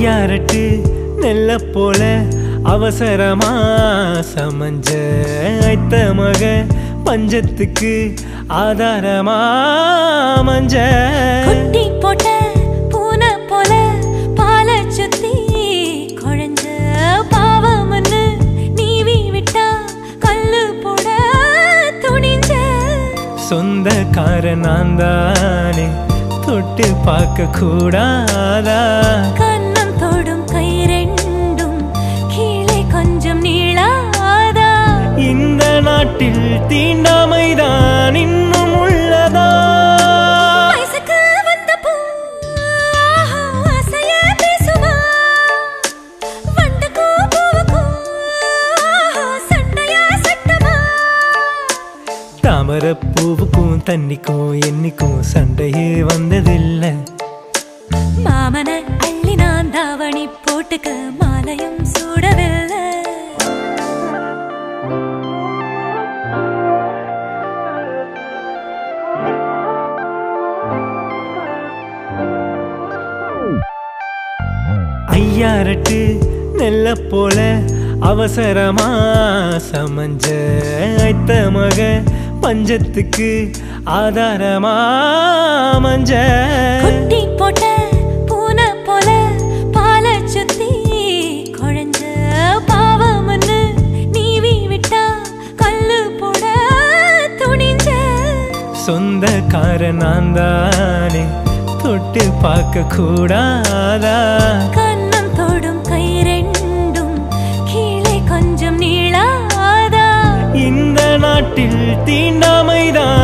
ஐயாரட்டு நெல்ல போல அவசரமா சமஞ்ச ஐத்த மக பஞ்சத்துக்கு ஆதாரமா மஞ்ச குட்டி போட்ட பூனை போல பால சுத்தி குழஞ்ச பாவம்னு நீவி விட்டா கல்லு போட துணிஞ்ச சொந்தக்கார நான் தானே தொட்டு பார்க்க கூடாதா கண்ணம் தொடும் கை ரெண்டும் கீழே கொஞ்சம் நீளாதா இந்த நாட்டில் தீண்டாமைதான் இன்னும் உள்ளதா வயசுக்கு வந்த பூ ஆசைய பேசுமா வண்டுக்கும் பூவுக்கும் சண்டையா சட்டமா தாமரை பூவுக்கும் தண்ணிக்கும் என்னைக்கும் சண்டையே வந்ததில்லை மாமன அள்ளி நான் தாவணி போட்டுக்க மாலையும் சூடவில்லை ஐயாரட்டு நெல்ல போல அவசரமா சமஞ்ச ஐத்த மக பஞ்சத்துக்கு ஆதாரமா மஞ்ச குட்டி போட்ட பூனை போல பால சுத்தி குழஞ்ச பாவம்னு நீவி விட்டா கல்லு போட துணிஞ்ச சொந்தக்கார நான் தானே தொட்டு பார்க்க கூடாதா கண்ணம் தொடும் கை ரெண்டும் கீழே கொஞ்சம் நீளாதா இந்த நாட்டில் தீண்டாமைதான்